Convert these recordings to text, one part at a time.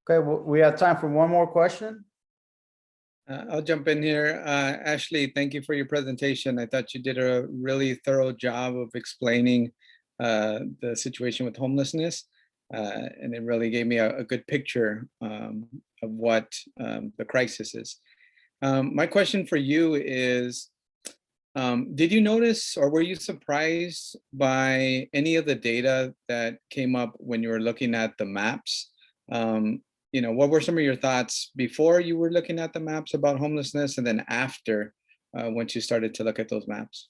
Okay, we have time for one more question. I'll jump in here. Ashley, thank you for your presentation. I thought you did a really thorough job of explaining the situation with homelessness. And it really gave me a good picture of what the crisis is. My question for you is, did you notice or were you surprised by any of the data that came up when you were looking at the maps? You know, what were some of your thoughts before you were looking at the maps about homelessness and then after, once you started to look at those maps?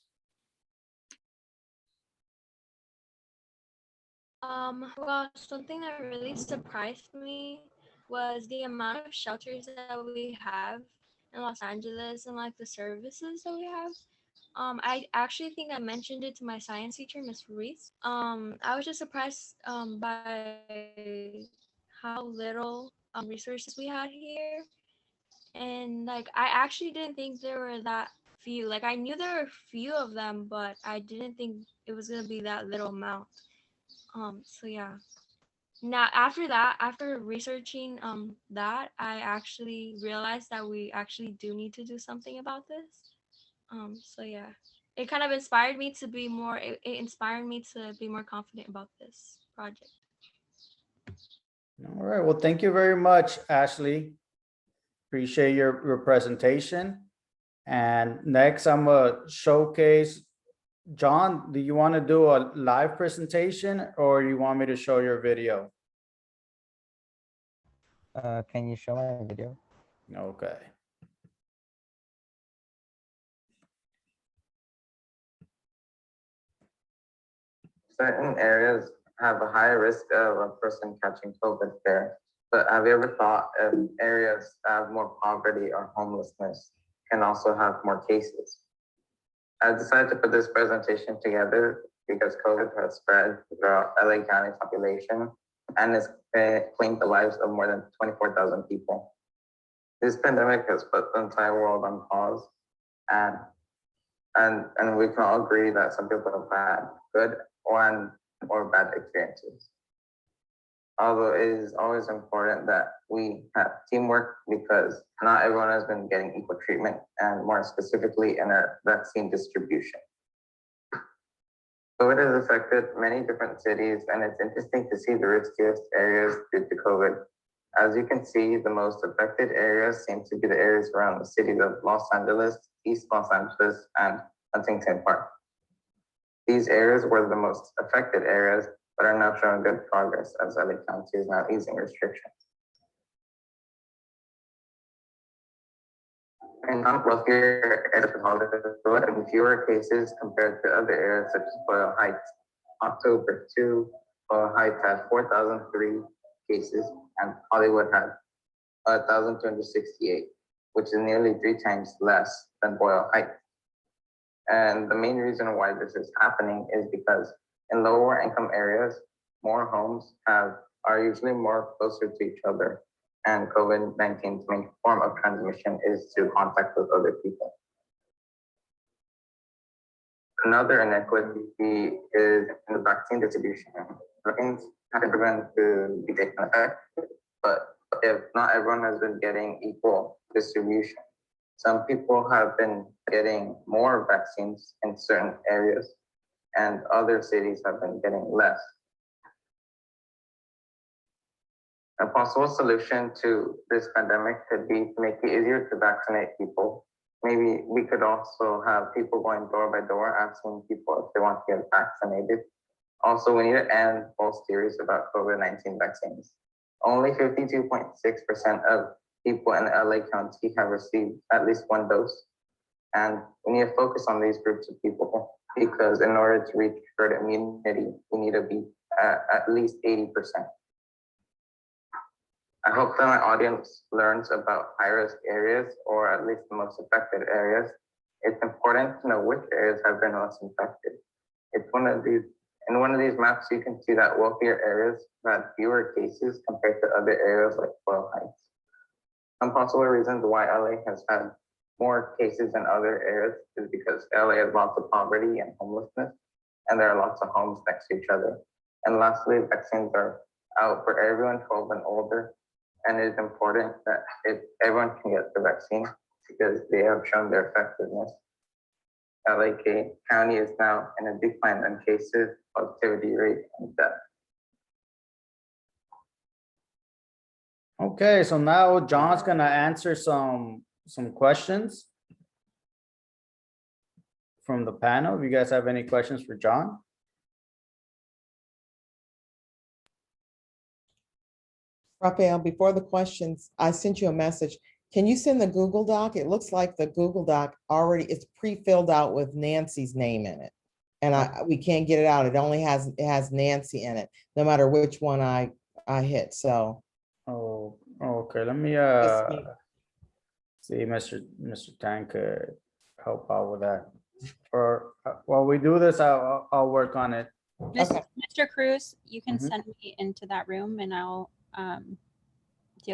Well, something that really surprised me was the amount of shelters that we have in Los Angeles and like the services that we have. I actually think I mentioned it to my science teacher, Miss Ruiz. I was just surprised by how little resources we had here. And like I actually didn't think there were that few. Like I knew there were a few of them, but I didn't think it was gonna be that little amount. So yeah. Now after that, after researching that, I actually realized that we actually do need to do something about this. So yeah. It kind of inspired me to be more it inspired me to be more confident about this project. All right, well, thank you very much, Ashley. Appreciate your presentation. And next, I'm gonna showcase, John, do you want to do a live presentation or you want me to show your video? Can you show my video? Okay. Certain areas have a higher risk of a person catching COVID there. But have you ever thought if areas that have more poverty or homelessness can also have more cases? I decided to put this presentation together because COVID has spread throughout LA County population and has claimed the lives of more than 24,000 people. This pandemic has put the entire world on pause, and we can all agree that some people have had good or bad experiences. Although it is always important that we have teamwork because not everyone has been getting equal treatment, and more specifically in our vaccine distribution. COVID has affected many different cities, and it's interesting to see the riskiest areas due to COVID. As you can see, the most affected areas seem to be the areas around the cities of Los Angeles, East Los Angeles, and Huntington Park. These areas were the most affected areas, but are now showing good progress as LA County is now easing restrictions. In non-wealthier areas of Hollywood, and fewer cases compared to other areas such as Boyle Heights. October 2, Boyle Heights had 4,003 cases, and Hollywood had 1,268, which is nearly 3 times less than Boyle Heights. And the main reason why this is happening is because in lower income areas, more homes are usually more closer to each other. And COVID-19's main form of transmission is through contact with other people. Another inequity is in the vaccine distribution. Vaccines have been proven to be safe and effective, but if not everyone has been getting equal distribution. Some people have been getting more vaccines in certain areas, and other cities have been getting less. A possible solution to this pandemic could be to make it easier to vaccinate people. Maybe we could also have people going door by door asking people if they want to get vaccinated. Also, we need to end false theories about COVID-19 vaccines. Only 52.6% of people in LA County have received at least 1 dose. And we need to focus on these groups of people because in order to reach herd immunity, we need to be at least 80%. I hope that my audience learns about high-risk areas, or at least the most affected areas. It's important to know which areas have been most infected. In one of these maps, you can see that wealthier areas had fewer cases compared to other areas like Boyle Heights. Some possible reasons why LA has had more cases than other areas is because LA has lots of poverty and homelessness, and there are lots of homes next to each other. And lastly, vaccines are out for everyone 12 and older. and it is important that everyone can get the vaccine because they have shown their effectiveness. LA County is now in a decline in cases, positivity rate, and death. Okay, so now John's gonna answer some questions from the panel. If you guys have any questions for John? Raphael, before the questions, I sent you a message. Can you send the Google Doc? It looks like the Google Doc already is pre-filled out with Nancy's name in it. And we can't get it out. It only has Nancy in it, no matter which one I hit. So. Oh, okay. Let me see, Mr. Tan could help out with that. Or while we do this, I'll work on it. Okay. Mr. Cruz, you can Mhm. send me into that room and I'll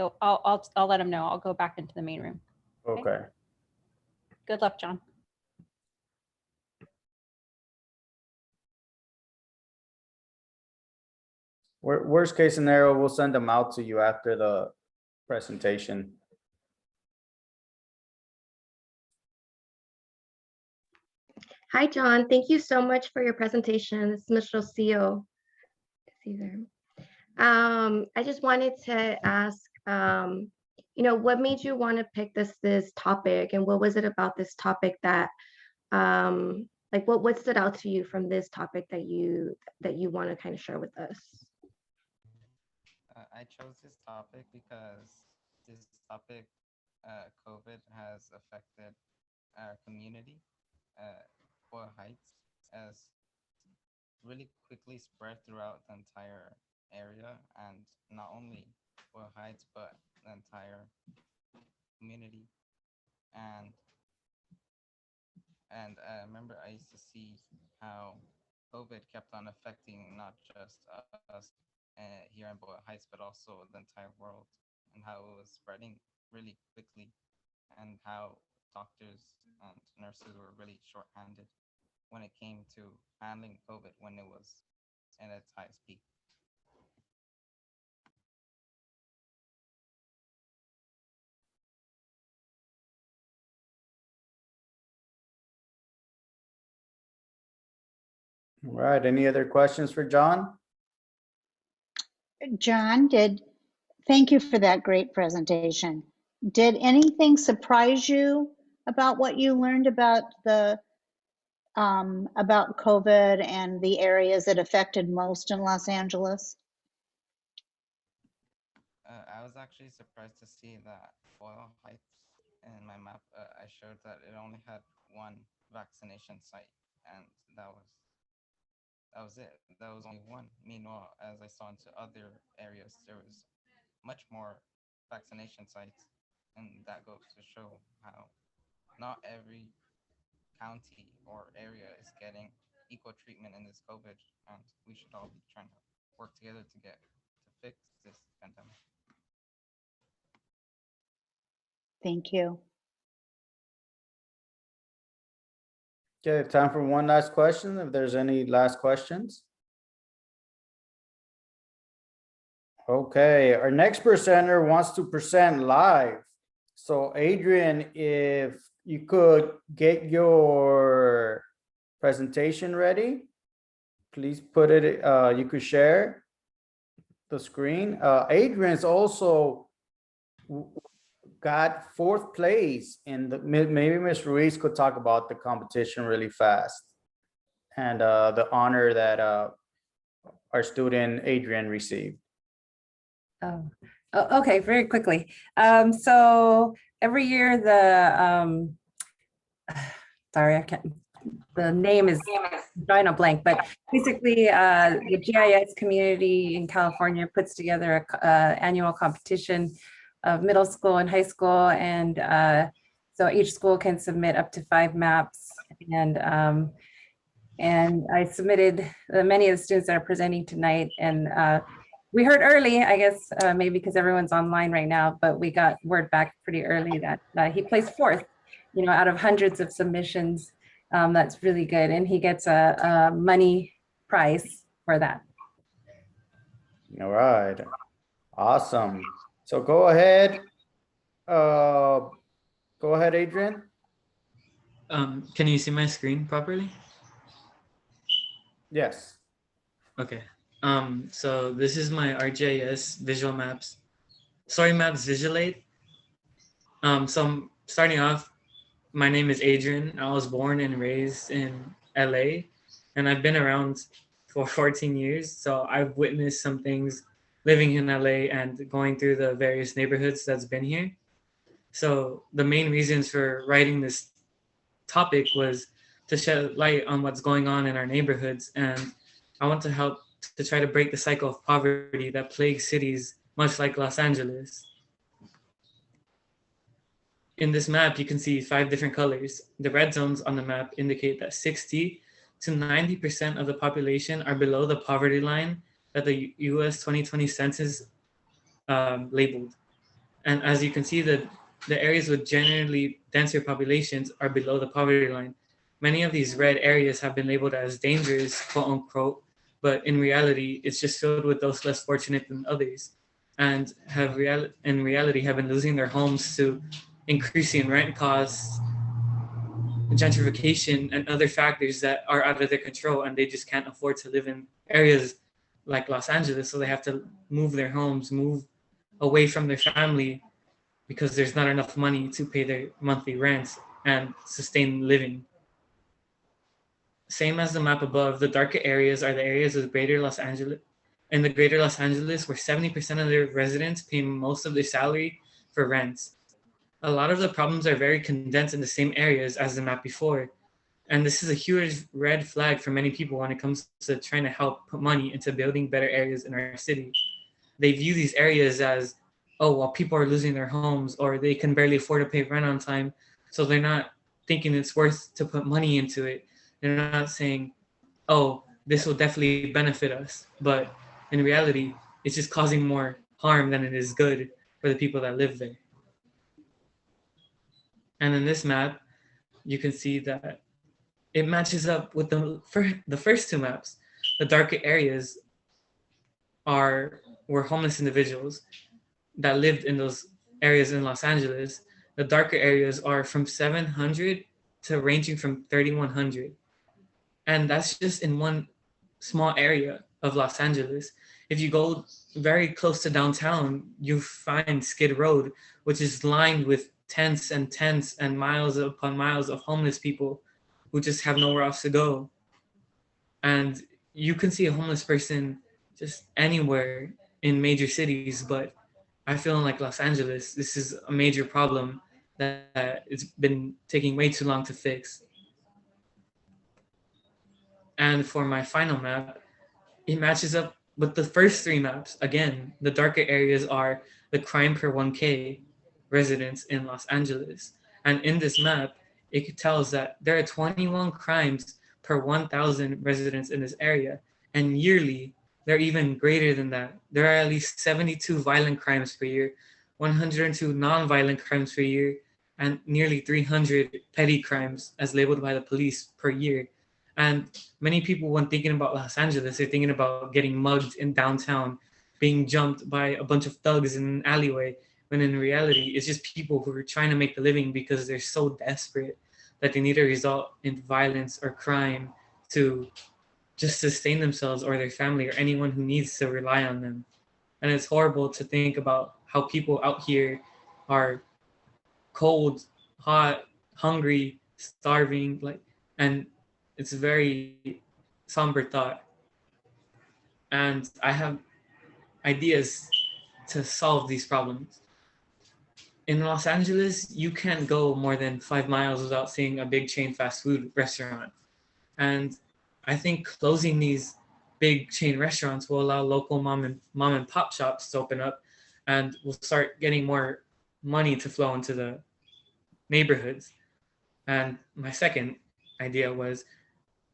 I'll let him know. I'll go back into the main room. Okay. Good luck, John. Worst case scenario, we'll send them out to you after the presentation. Hi, John. Thank you so much for your presentation. This is Michelle Seal. I just wanted to ask, what made you want to pick this topic, and what was it about this topic that, what stood out to you from this topic that you want to kind of share with us? I chose this topic because this topic, COVID, has affected our community, Boyle Heights, as really quickly spread throughout the entire area, and not only Boyle Heights, but the entire community. And I remember I used to see how COVID kept on affecting not just us here in Boyle Heights, but also the entire world, and how it was spreading really quickly, and how doctors and nurses were really shorthanded when it came to handling COVID when it was at its highest peak. All right, any other questions for John? John, thank you for that great presentation. Did anything surprise you about what you learned about about COVID and the areas it affected most in Los Angeles? I was actually surprised to see that Boyle Heights in my map, I showed that it only had one vaccination site, and that was it. That was only one. Meanwhile, as I saw into other areas, there was much more vaccination sites, and that goes to show how not every county or area is getting equal treatment in this COVID, and we should all be trying to work together to fix this pandemic. Thank you. Okay, time for one last question, if there's any last questions. Okay, our next presenter wants to present live. So Adrian, if you could get your presentation ready, please put it, you could share the screen. Adrian's also got fourth place in the, maybe Ms. Ruiz could talk about the competition really fast and the honor that our student Adrian received. Oh, okay, very quickly. So every year sorry, I can't, the name is drawing a blank, but basically the GIS community in California puts together a annual competition of middle school and high school. And so each school can submit up to 5 maps. And I submitted many of the students that are presenting tonight, and we heard early, I guess, maybe because everyone's online right now, but we got word back pretty early that he placed 4th, out of hundreds of submissions. That's really good. And he gets a money prize for that. All right, awesome. So go ahead. Go ahead, Adrian. Can you see my screen properly? Yes. Okay. So this is my ArcGIS visual maps, story maps visual aid. So I'm starting off. My name is Adrian. I was born and raised in LA, and I've been around for 14 years. So I've witnessed some things living in LA and going through the various neighborhoods that's been here. So the main reasons for writing this topic was to shed light on what's going on in our neighborhoods, and I want to help to try to break the cycle of poverty that plagues cities much like Los Angeles. In this map, you can see 5 different colors. The red zones on the map indicate that 60 to 90% of the population are below the poverty line that the US 2020 census labeled. And as you can see, the areas with generally denser populations are below the poverty line. Many of these red areas have been labeled as dangerous, quote unquote, but in reality, it's just filled with those less fortunate than others, and in reality have been losing their homes to increasing rent costs, gentrification, and other factors that are out of their control, and they just can't afford to live in areas like Los Angeles, so they have to move their homes, move away from their family because there's not enough money to pay their monthly rents and sustain living. Same as the map above, the darker areas are the areas of greater Los Angeles, in the greater Los Angeles, where 70% of their residents pay most of their salary for rents. A lot of the problems are very condensed in the same areas as the map before. And this is a huge red flag for many people when it comes to trying to help put money into building better areas in our city. They view these areas as, oh, well, people are losing their homes or they can barely afford to pay rent on time. So they're not thinking it's worth to put money into it. They're not saying, oh, this will definitely benefit us. But in reality, it's just causing more harm than it is good for the people that live there. And in this map, you can see that it matches up with the first 2 maps. The darker areas were homeless individuals that lived in those areas in Los Angeles. The darker areas are from 700 to ranging from 3,100. And that's just in one small area of Los Angeles. If you go very close to downtown, you find Skid Road, which is lined with tents and miles upon miles of homeless people who just have nowhere else to go. And you can see a homeless person just anywhere in major cities, but I feel like Los Angeles, this is a major problem that it's been taking way too long to fix. And for my final map, it matches up with the first 3 maps. Again, the darker areas are the crime per 1K residents in Los Angeles. And in this map, it tells that there are 21 crimes per 1,000 residents in this area. And yearly, they're even greater than that. There are at least 72 violent crimes per year, 102 non-violent crimes per year, and nearly 300 petty crimes as labeled by the police per year. And many people, when thinking about Los Angeles, they're thinking about getting mugged in downtown, being jumped by a bunch of thugs in an alleyway, when in reality, it's just people who are trying to make a living because they're so desperate that they need to result in violence or crime to just sustain themselves or their family or anyone who needs to rely on them. And it's horrible to think about how people out here are cold, hot, hungry, starving, and it's a very somber thought. And I have ideas to solve these problems. In Los Angeles, you can't go more than 5 miles without seeing a big chain fast food restaurant. And I think closing these big chain restaurants will allow local mom and pop shops to open up, and we'll start getting more money to flow into the neighborhoods. And my second idea was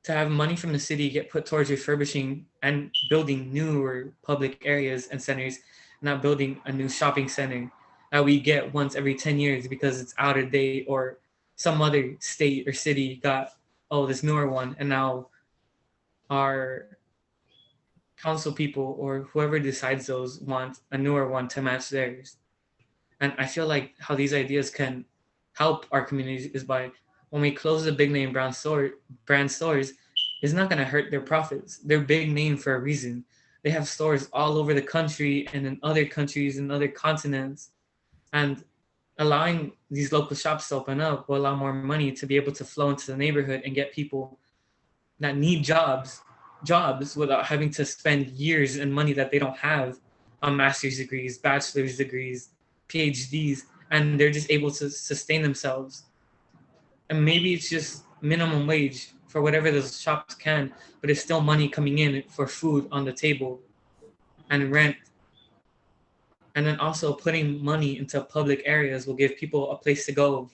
to have money from the city get put towards refurbishing and building newer public areas and centers, not building a new shopping center that we get once every 10 years because it's out of date or some other state or city got, oh, this newer one, and now our council people or whoever decides those want a newer one to match theirs. And I feel like how these ideas can help our communities is by when we close the big name brand stores, it's not going to hurt their profits. They're big name for a reason. They have stores all over the country and in other countries and other continents. And allowing these local shops to open up will allow more money to be able to flow into the neighborhood and get people that need jobs without having to spend years and money that they don't have on master's degrees, bachelor's degrees, PhDs, and they're just able to sustain themselves. And maybe it's just minimum wage for whatever those shops can, but it's still money coming in for food on the table and rent. And then also putting money into public areas will give people a place to go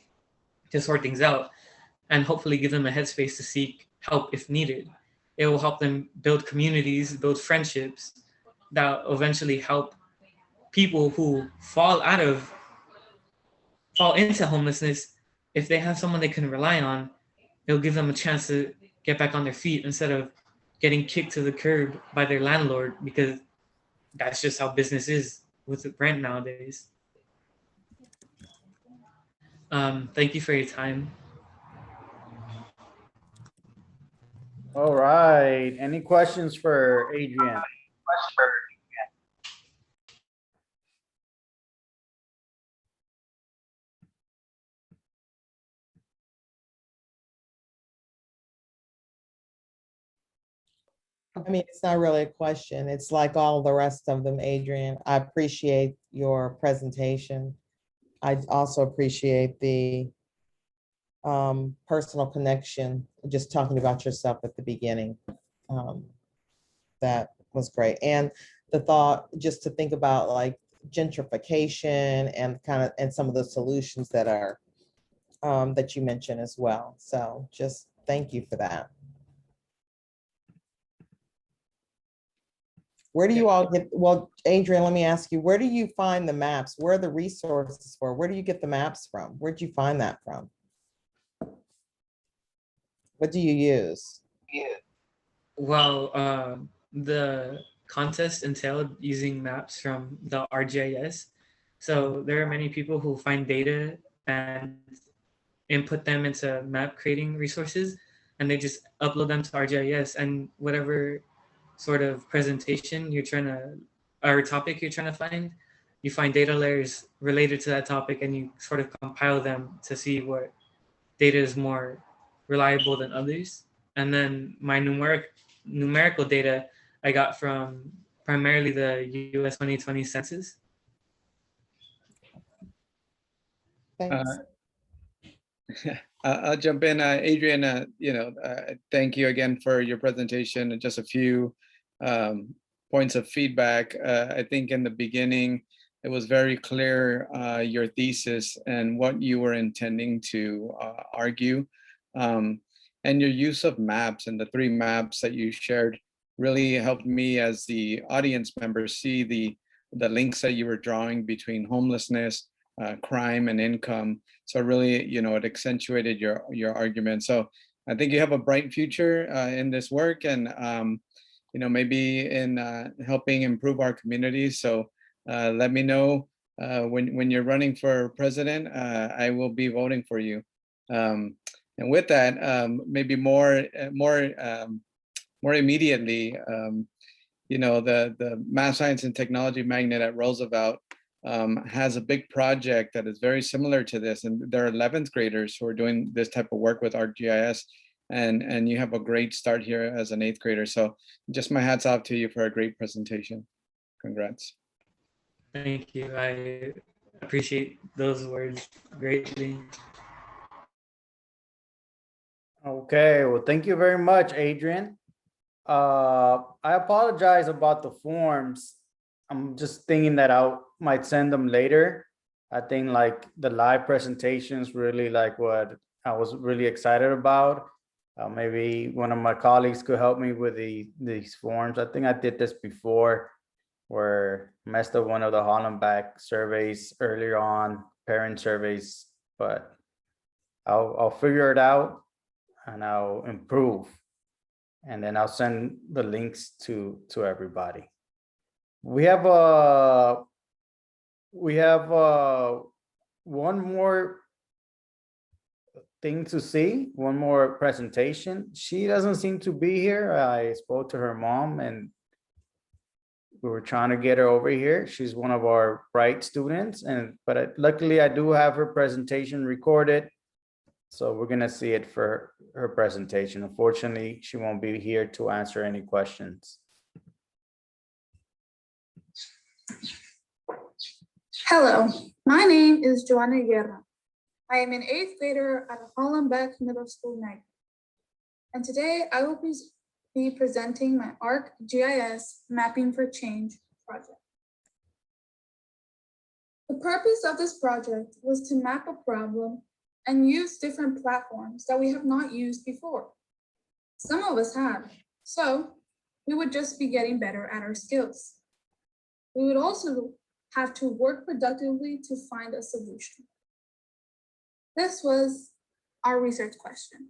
to sort things out and hopefully give them a headspace to seek help if needed. It will help them build communities, build friendships that eventually help people who fall into homelessness. If they have someone they can rely on, it'll give them a chance to get back on their feet instead of getting kicked to the curb by their landlord, because that's just how business is with rent nowadays. Thank you for your time. All right. Any questions for Adrian? I mean, it's not really a question. It's like all the rest of them, Adrian. I appreciate your presentation. I also appreciate the personal connection, just talking about yourself at the beginning. That was great. And the thought just to think about like gentrification and and some of the solutions that are that you mentioned as well. So just thank you for that. Where do you all get, well, Adrian, let me ask you, where do you find the maps? Where are the resources for? Where do you get the maps from? Where'd you find that from? What do you use? Well, the contest entailed using maps from the ArcGIS. So there are many people who find data and input them into map creating resources, and they just upload them to ArcGIS, and whatever sort of presentation you're trying to, or topic you're trying to find, you find data layers related to that topic and you sort of compile them to see what data is more reliable than others. And then my numerical data I got from primarily the US 2020 census. Thanks. I'll jump in, Adrian. Thank you again for your presentation. And just a few points of feedback. I think in the beginning, it was very clear your thesis and what you were intending to argue. And your use of maps and the 3 maps that you shared really helped me as the audience member see the links that you were drawing between homelessness, crime, and income. So really, it accentuated your argument. So I think you have a bright future in this work, and maybe in helping improve our communities. So let me know when you're running for president. I will be voting for you. And with that, maybe more immediately, the Math, Science, and Technology Magnet at Roosevelt has a big project that is very similar to this, and there are 11th graders who are doing this type of work with ArcGIS, and you have a great start here as an 8th grader. So just my hats off to you for a great presentation. Congrats. Thank you. I appreciate those words greatly. Okay, well, thank you very much, Adrian. I apologize about the forms. I'm just thinking that I might send them later. I think like the live presentations really like what I was really excited about. Maybe one of my colleagues could help me with these forms. I think I did this before, where I messed up one of the Hollenbach surveys earlier on, parent surveys, but I'll figure it out and I'll improve. And then I'll send the links to everybody. We have one more thing to see, one more presentation. She doesn't seem to be here. I spoke to her mom and we were trying to get her over here. She's one of our bright students, but luckily I do have her presentation recorded. So we're gonna see it for her presentation. Unfortunately, she won't be here to answer any questions. Hello, my name is Joanna Guerra. I am an 8th grader at Hollenbeck Middle School Night. And today I will be presenting my ArcGIS Mapping for Change project. The purpose of this project was to map a problem and use different platforms that we have not used before. Some of us have, so we would just be getting better at our skills. We would also have to work productively to find a solution. This was our research question.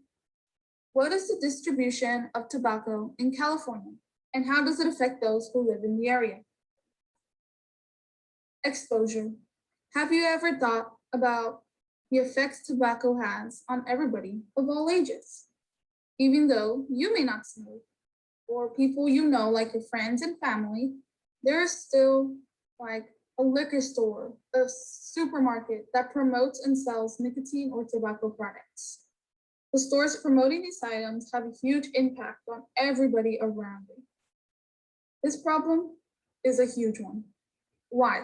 What is the distribution of tobacco in California, and how does it affect those who live in the area? Exposure. Have you ever thought about the effects tobacco has on everybody of all ages? Even though you may not smoke, or people you know, like your friends and family, there is still like a liquor store, a supermarket that promotes and sells nicotine or tobacco products. The stores promoting these items have a huge impact on everybody around it. This problem is a huge one. Why?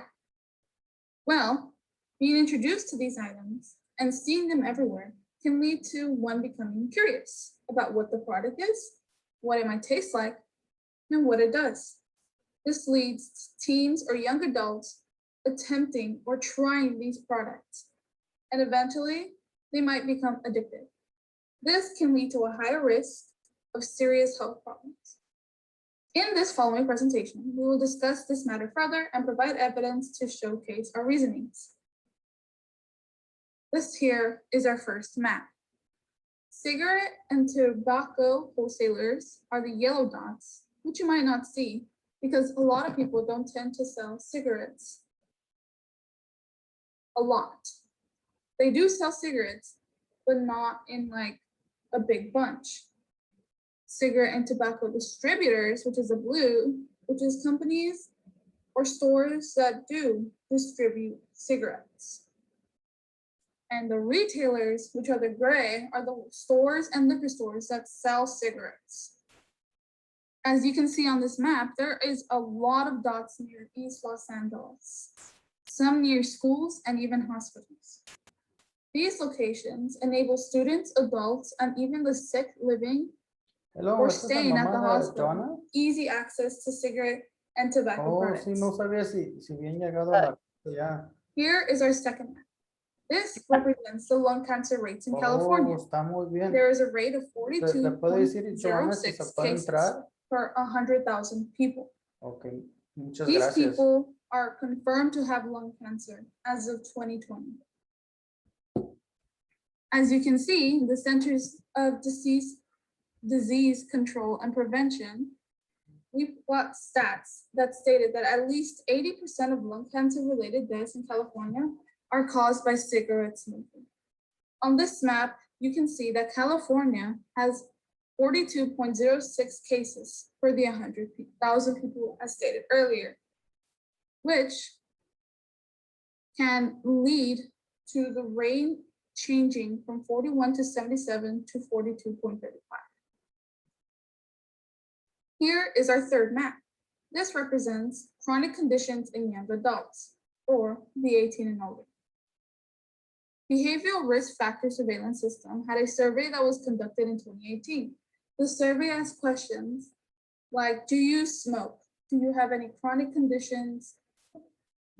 Well, being introduced to these items and seeing them everywhere can lead to one becoming curious about what the product is, what it might taste like, and what it does. This leads teens or young adults attempting or trying these products, and eventually they might become addicted. This can lead to a higher risk of serious health problems. In this following presentation, we will discuss this matter further and provide evidence to showcase our reasonings. This here is our first map. Cigarette and tobacco wholesalers are the yellow dots, which you might not see because a lot of people don't tend to sell cigarettes a lot. They do sell cigarettes, but not in like a big bunch. Cigarette and tobacco distributors, which is a blue, which is companies or stores that do distribute cigarettes. And the retailers, which are the gray, are the stores and liquor stores that sell cigarettes. As you can see on this map, there is a lot of dots near East Los Angeles, some near schools and even hospitals. These locations enable students, adults, and even the sick living or staying at the hospital easy access to cigarette and tobacco products. Sí, no sabía si bien llegado a ya. Here is our second map. This represents the lung cancer rates in California. Está muy bien. There is a rate of ¿Le puedo decir, Joana, si 42.06 se puede cases entrar? per 100,000 people. Okay, muchas These gracias. people are confirmed to have lung cancer as of 2020. As you can see, the Centers of Disease Control and Prevention, we've got stats that stated that at least 80% of lung cancer related deaths in California are caused by cigarette smoking. On this map, you can see that California has 42.06 cases per the 100,000 people as stated earlier, which can lead to the rate changing from 41 to 77 to 42.35. Here is our third map. This represents chronic conditions in young adults, or the 18 and older. Behavioral Risk Factor Surveillance System had a survey that was conducted in 2018. The survey asked questions like, do you smoke? Do you have any chronic conditions?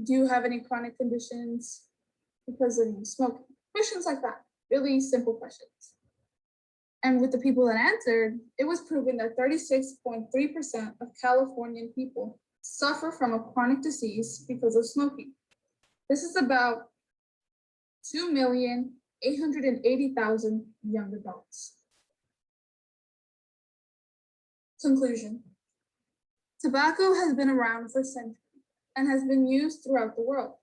Do you have any chronic conditions because of you smoking? Questions like that, really simple questions. And with the people that answered, it was proven that 36.3% of Californian people suffer from a chronic disease because of smoking. This is about 2,880,000 young adults. Conclusion. Tobacco has been around for centuries and has been used throughout the world.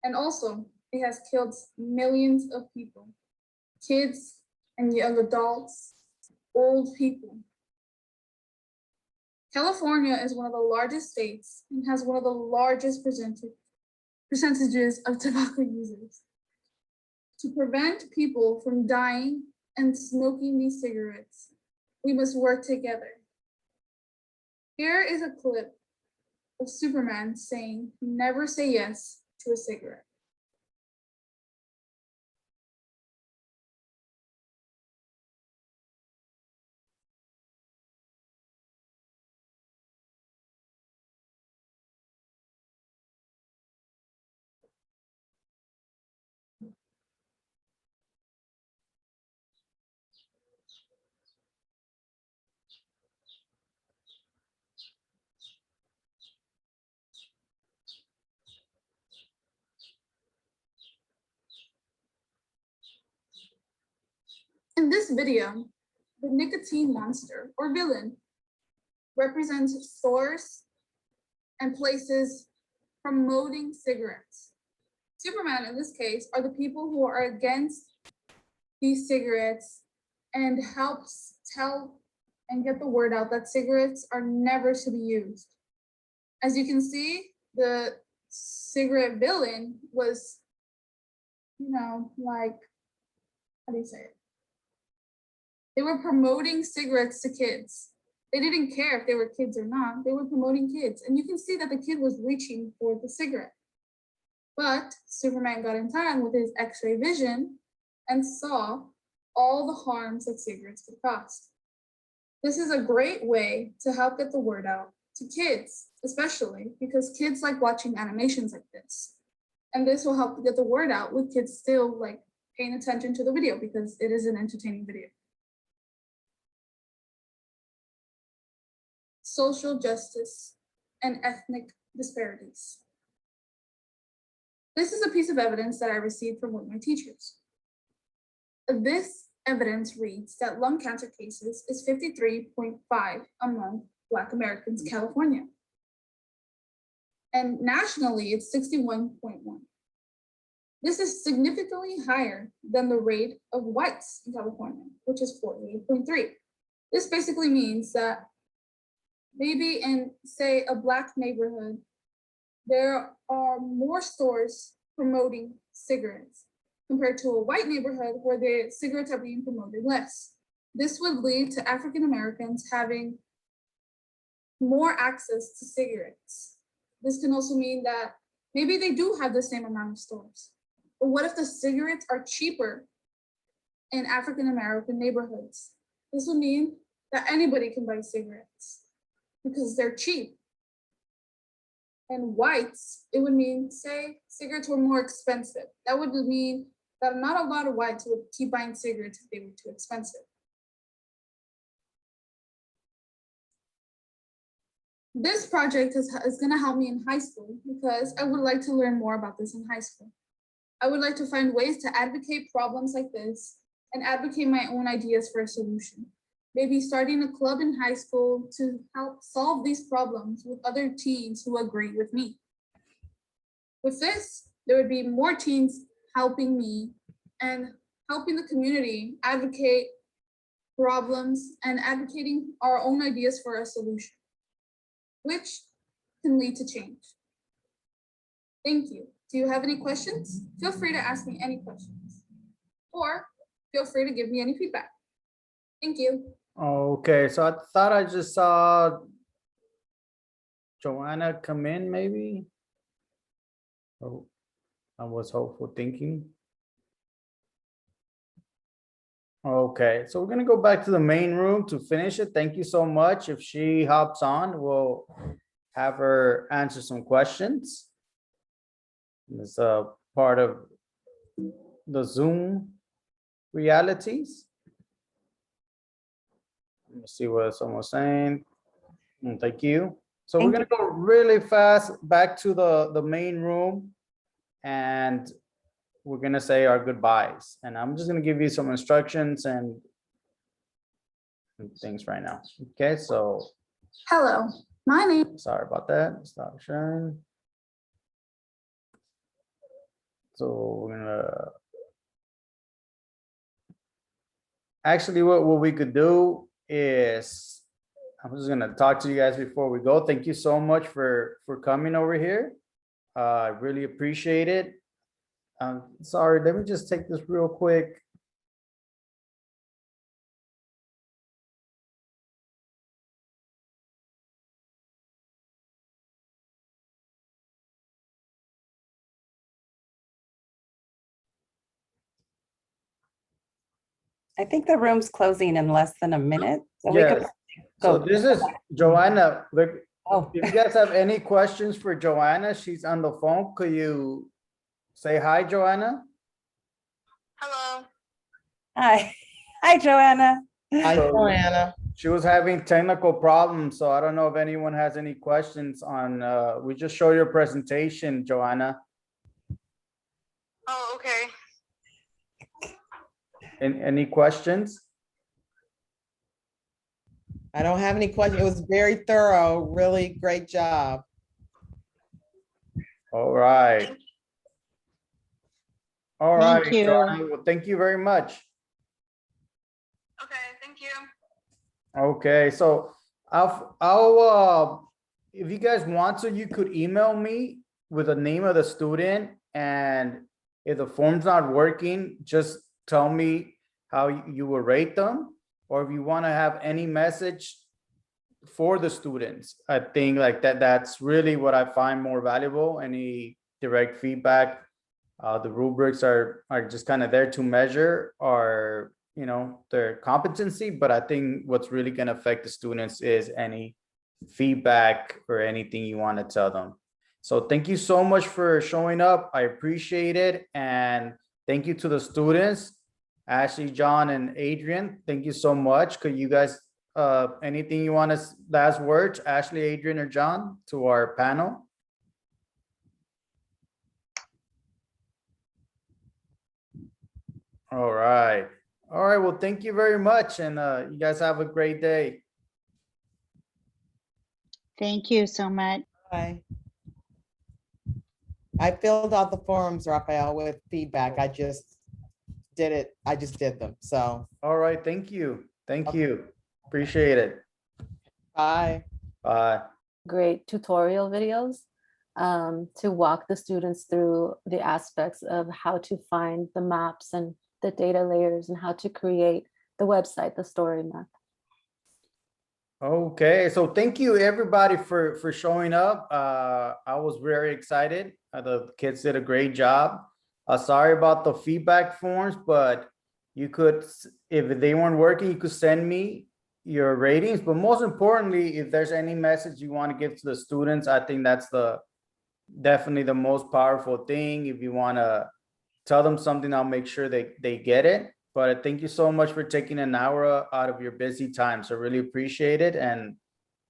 And also, it has killed millions of people, kids and young adults, old people. California is one of the largest states and has one of the largest percentages of tobacco users. To prevent people from dying and smoking these cigarettes, we must work together. Here is a clip of Superman saying, "Never say yes to a cigarette." In this video, the nicotine monster or villain represents stores and places promoting cigarettes. Superman, in this case, are the people who are against these cigarettes and helps tell and get the word out that cigarettes are never to be used. As you can see, the cigarette villain was, like, how do you say it? They were promoting cigarettes to kids. They didn't care if they were kids or not. They were promoting kids. And you can see that the kid was reaching for the cigarette. But Superman got in time with his X-ray vision and saw all the harms that cigarettes could cause. This is a great way to help get the word out to kids, especially because kids like watching animations like this. And this will help get the word out with kids still like paying attention to the video because it is an entertaining video. Social justice and ethnic disparities. This is a piece of evidence that I received from one of my teachers. This evidence reads that lung cancer cases is 53.5 among Black Americans in California. And nationally, it's 61.1. This is significantly higher than the rate of whites in California, which is 48.3. This basically means that maybe in, say, a Black neighborhood, there are more stores promoting cigarettes compared to a white neighborhood where the cigarettes are being promoted less. This would lead to African Americans having more access to cigarettes. This can also mean that maybe they do have the same amount of stores. But what if the cigarettes are cheaper in African American neighborhoods? This would mean that anybody can buy cigarettes because they're cheap. And whites, it would mean, say, cigarettes were more expensive. That would mean that not a lot of whites would keep buying cigarettes if they were too expensive. This project is going to help me in high school because I would like to learn more about this in high school. I would like to find ways to advocate problems like this and advocate my own ideas for a solution. Maybe starting a club in high school to help solve these problems with other teens who agree with me. With this, there would be more teens helping me and helping the community advocate problems and advocating our own ideas for a solution, which can lead to change. Thank you. Do you have any questions? Feel free to ask me any questions or feel free to give me any feedback. Thank you. Okay, so I thought I just saw Joanna come in maybe. Oh, I was hopeful thinking. Okay, so we're gonna go back to the main room to finish it. Thank you so much. If she hops on, we'll have her answer some questions. It's a part of the Zoom realities. Let me see what someone's saying. Thank you. So we're gonna go really fast back to the main room and we're gonna say our goodbyes. And I'm just gonna give you some instructions and things right now. Okay, so Hello, my name. sorry about that. Stop sharing. So we're gonna. Actually, what we could do is, I'm just gonna talk to you guys before we go. Thank you so much for coming over here. I really appreciate it. Sorry, let me just take this real quick. I think the room's closing in less than a minute. So we could Yes. So go. this is Joanna. Look, Oh, if you guys have any questions for Joanna, she's on the phone. Could you say hi, Joanna? Hello. hi. Hi, Joanna. Hi, So- Joanna. She was having technical problems, so I don't know if anyone has any questions on, we just show your presentation, Joanna. Oh, okay. Any questions? I don't have any questions. It was very thorough, really great job. All right. All Thank right, you. Joanna. Well, thank you very much. Okay, thank you. Okay, so if you guys want to, you could email me with the name of the student, and if the form's not working, just tell me how you will rate them, or if you want to have any message for the students. I think like that's really what I find more valuable, any direct feedback. The rubrics are just kind of there to measure our, their competency, but I think what's really going to affect the students is any feedback or anything you want to tell them. So thank you so much for showing up. I appreciate it. And thank you to the students, Ashley, John, and Adrian. Thank you so much. Could you guys, anything you want to, last words, Ashley, Adrian, or John, to our panel? All right. All right. Well, thank you very much. And you guys have a great day. Thank you so much. Bye. I filled out the forms, Raphael, with feedback. I just did it. I just did them. So, All right. Thank you. Thank you. Appreciate it. bye. Bye. Great tutorial videos to walk the students through the aspects of how to find the maps and the data layers and how to create the website, the story map. Okay, so thank you everybody for showing up. I was very excited. The kids did a great job. Sorry about the feedback forms, but you could, if they weren't working, you could send me your ratings. But most importantly, if there's any message you want to give to the students, I think that's definitely the most powerful thing. If you want to tell them something, I'll make sure they get it. But thank you so much for taking an hour out of your busy time. So really appreciate it. And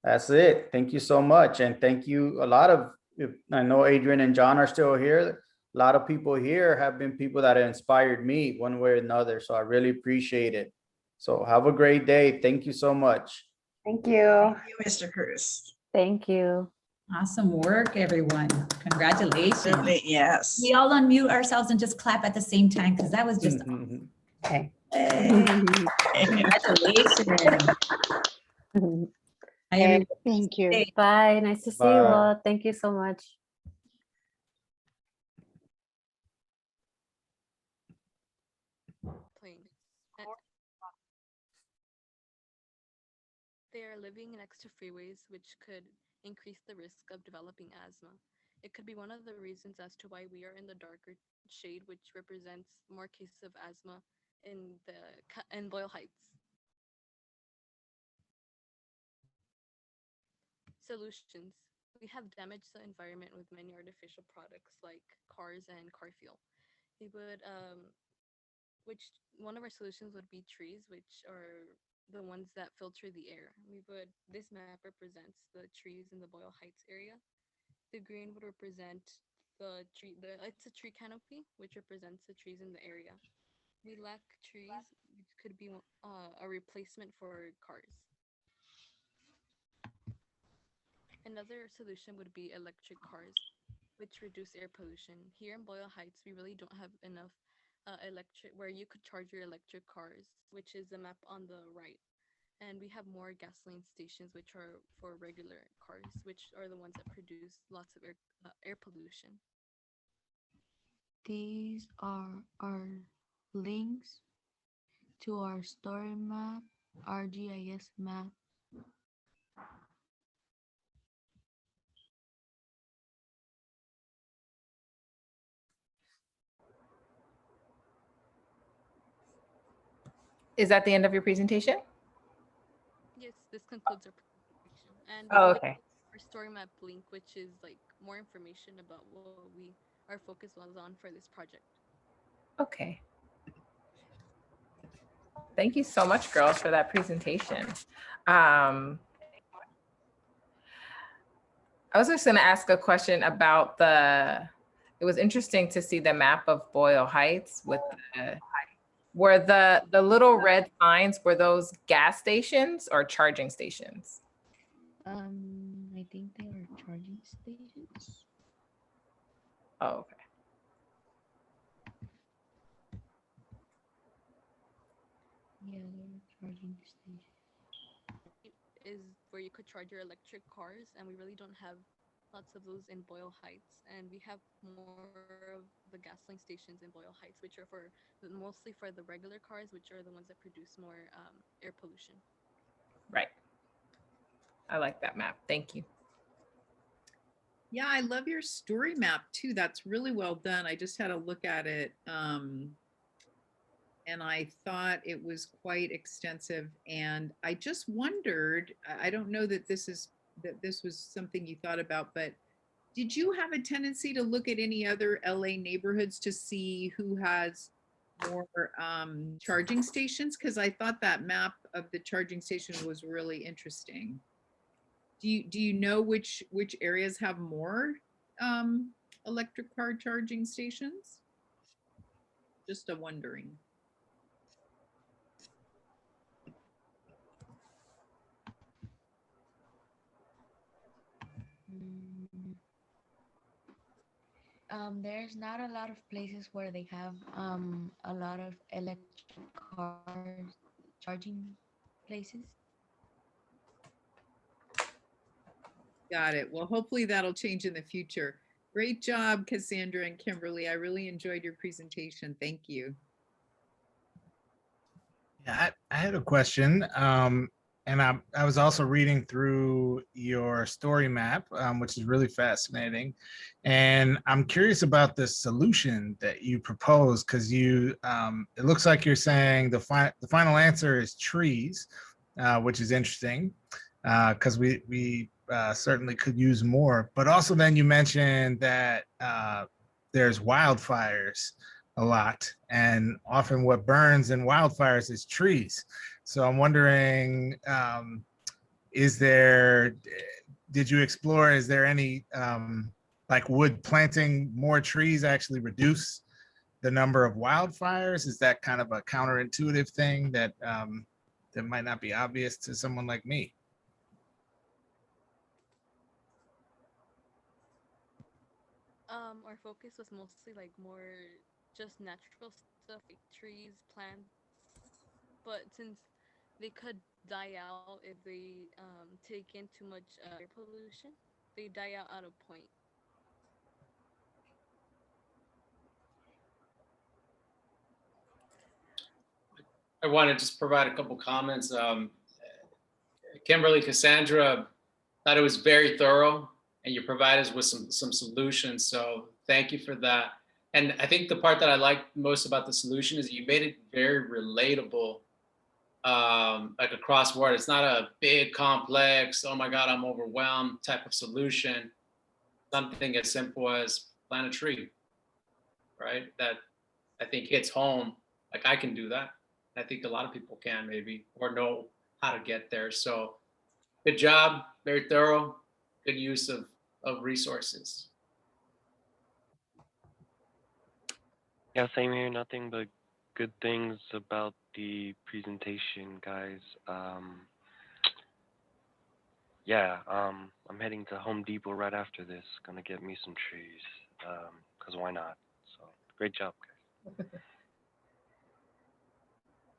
that's it. Thank you so much. And thank you. I know Adrian and John are still here. A lot of people here have been people that have inspired me one way or another. So I really appreciate it. So have a great day. Thank you so much. thank you. Thank you, Mr. Cruz. Thank you. Awesome work, everyone. Congratulations. Absolutely, yes. We all unmute ourselves and just clap at the same time because that was just Okay. congratulations. Hi, everybody. Thank you. Bye. Nice to see you Bye. all. Thank you so much. They are living next to freeways, which could increase the risk of developing asthma. It could be one of the reasons as to why we are in the darker shade, which represents more cases of asthma in Loyal Heights. Solutions. We have damaged the environment with many artificial products like cars and car fuel. We would, which one of our solutions would be trees, which are the ones that filter the air. This map represents the trees in the Boyle Heights area. The green would represent it's a tree canopy, which represents the trees in the area. We lack trees, which could be a replacement for cars. Another solution would be electric cars, which reduce air pollution. Here in Boyle Heights, we really don't have enough electric where you could charge your electric cars, which is the map on the right. And we have more gasoline stations, which are for regular cars, which are the ones that produce lots of air pollution. These are our links to our story map, our GIS map. Is that the end of your presentation? Yes, this concludes our presentation. And Oh, below okay. our story map link, which is like more information about what our focus was on for this project. Okay. Thank you so much, girls, for that presentation. I was just going to ask a question about it was interesting to see the map of Boyle Heights with were the little red signs, were those gas stations or charging stations? I think they are charging stations. Oh, okay. Yeah, they're charging stations. Is where you could charge your electric cars, and we really don't have lots of those in Boyle Heights. And we have more of the gasoline stations in Boyle Heights, which are mostly for the regular cars, which are the ones that produce more air pollution. Right. I like that map. Thank you. Yeah, I love your story map too. That's really well done. I just had a look at it. And I thought it was quite extensive. And I just wondered, I don't know that this was something you thought about, but did you have a tendency to look at any other LA neighborhoods to see who has more charging stations? Because I thought that map of the charging station was really interesting. Do you know which areas have more electric car charging stations? Just a wondering. There's not a lot of places where they have a lot of electric cars charging places. Got it. Well, hopefully that'll change in the future. Great job, Cassandra and Kimberly. I really enjoyed your presentation. Thank you. Yeah, I had a question. And I was also reading through your story map, which is really fascinating. And I'm curious about the solution that you propose, because it looks like you're saying the final answer is trees, which is interesting, because we certainly could use more. But also then you mentioned that there's wildfires a lot, and often what burns in wildfires is trees. So I'm wondering, did you explore, is there any, like, would planting more trees actually reduce the number of wildfires? Is that kind of a counterintuitive thing that that might not be obvious to someone like me? Our focus was mostly like more just natural stuff like trees, plants, but since they could die out if they take in too much air pollution, they die out at a point. I want to just provide a couple comments. Kimberly, Cassandra, thought it was very thorough, and you provided us with some solutions. So thank you for that. And I think the part that I liked most about the solution is you made it very relatable, like across board. It's not a big, complex, oh my God, I'm overwhelmed type of solution. Something as simple as plant a tree, right? That I think hits home. Like I can do that. I think a lot of people can maybe, or know how to get there. So good job, very thorough, good use of resources. Yeah, same here. Nothing but good things about the presentation, guys. Yeah, I'm heading to Home Depot right after this. Gonna get me some trees, cause why not? So great job, guys.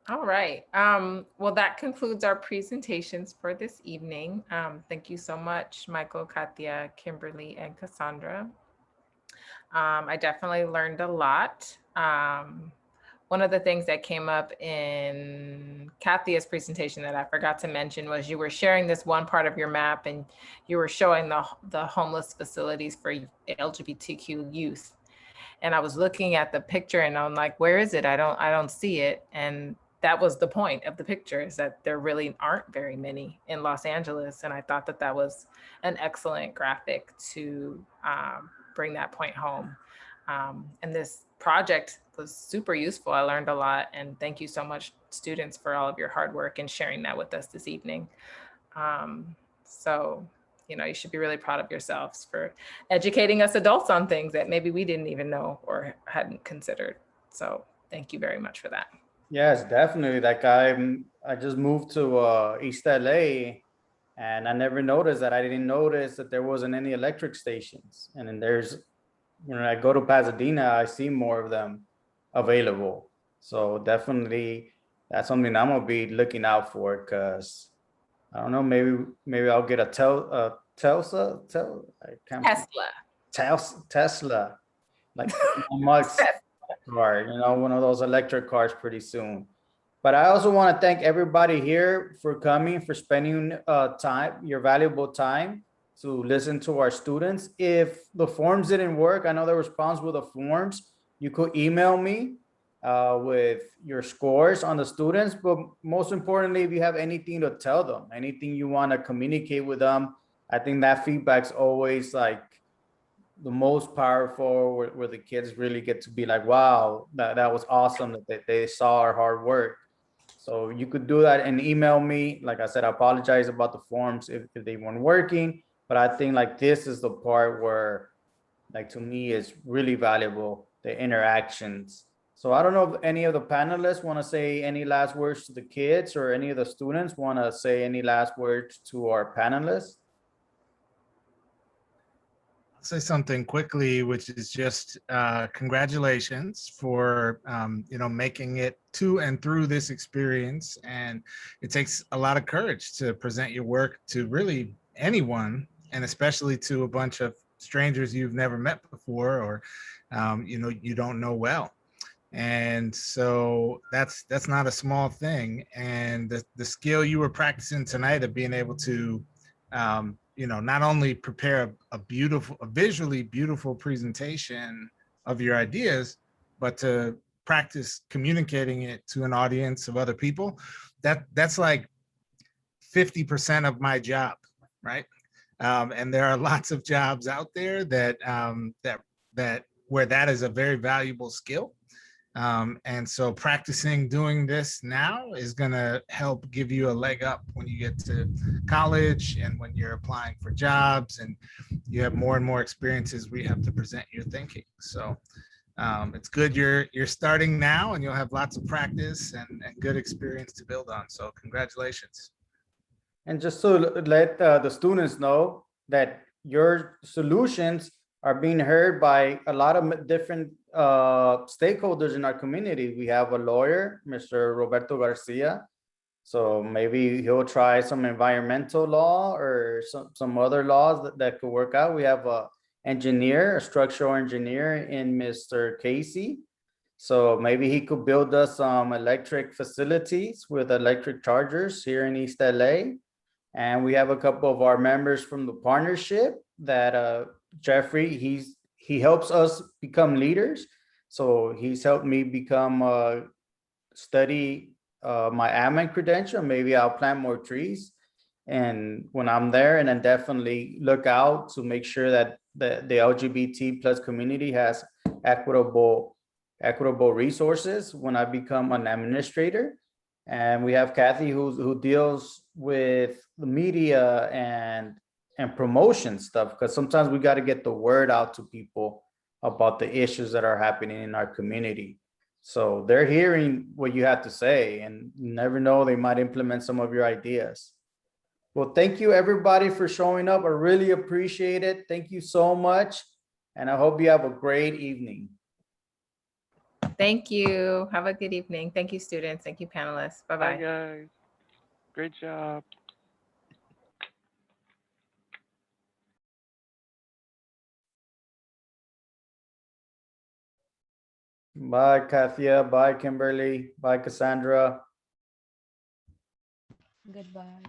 All right. Well, that concludes our presentations for this evening. Thank you so much, Michael, Katia, Kimberly, and Cassandra. I definitely learned a lot. One of the things that came up in Kathia's presentation that I forgot to mention was you were sharing this one part of your map and you were showing the homeless facilities for LGBTQ youth. And I was looking at the picture and I'm like, where is it? I don't see it. And that was the point of the picture, is that there really aren't very many in Los Angeles. And I thought that that was an excellent graphic to bring that point home. And this project was super useful. I learned a lot. And thank you so much, students, for all of your hard work and sharing that with us this evening. So, you know, you should be really proud of yourselves for educating us adults on things that maybe we didn't even know or hadn't considered. So thank you very much for that. Yes, definitely. Like I just moved to East LA, and I never noticed that. I didn't notice that there wasn't any electric stations. And then when I go to Pasadena, I see more of them available. So definitely that's something I'm gonna be looking out for, because I don't know, maybe I'll get a Tesla, like Musk's car, one of those electric cars pretty soon. But I also want to thank everybody here for coming, for spending your valuable time to listen to our students. If the forms didn't work, I know there was problems with the forms. You could email me with your scores on the students, but most importantly, if you have anything to tell them, anything you want to communicate with them, I think that feedback's always like the most powerful, where the kids really get to be like, wow, that was awesome that they saw our hard work. So you could do that and email me. Like I said, I apologize about the forms if they weren't working, but I think like this is the part where, like, to me, is really valuable, the interactions. So I don't know if any of the panelists want to say any last words to the kids, or any of the students want to say any last words to our panelists. I'll say something quickly, which is just congratulations for making it to and through this experience. And it takes a lot of courage to present your work to really anyone, and especially to a bunch of strangers you've never met before, or you don't know well. And so that's not a small thing. And the skill you were practicing tonight of being able to not only prepare a visually beautiful presentation of your ideas, but to practice communicating it to an audience of other people, that's like 50% of my job, right? And there are lots of jobs out there that where that is a very valuable skill. And so practicing doing this now is going to help give you a leg up when you get to college and when you're applying for jobs and you have more and more experiences where you have to present your thinking. So it's good you're starting now, and you'll have lots of practice and good experience to build on. So congratulations. And just to let the students know that your solutions are being heard by a lot of different stakeholders in our community. We have a lawyer, Mr. Roberto Garcia. So maybe he'll try some environmental law or some other laws that could work out. We have a structural engineer in Mr. Casey. So maybe he could build us some electric facilities with electric chargers here in East LA. And we have a couple of our members from the partnership that Jeffrey, he helps us become leaders. So he's helped me study my admin credential. Maybe I'll plant more trees and when I'm there, and then definitely look out to make sure that the LGBT plus community has equitable resources when I become an administrator. And we have Kathy who deals with the media and promotion stuff, because sometimes we got to get the word out to people about the issues that are happening in our community. So they're hearing what you have to say, and you never know, they might implement some of your ideas. Well, thank you everybody for showing up. I really appreciate it. Thank you so much. And I hope you have a great evening. Thank you. Have a good evening. Thank you, students. Thank you, panelists. Bye, Bye-bye. guys. Great job. Bye, Kathia. Bye, Kimberly. Bye, Cassandra. Goodbye.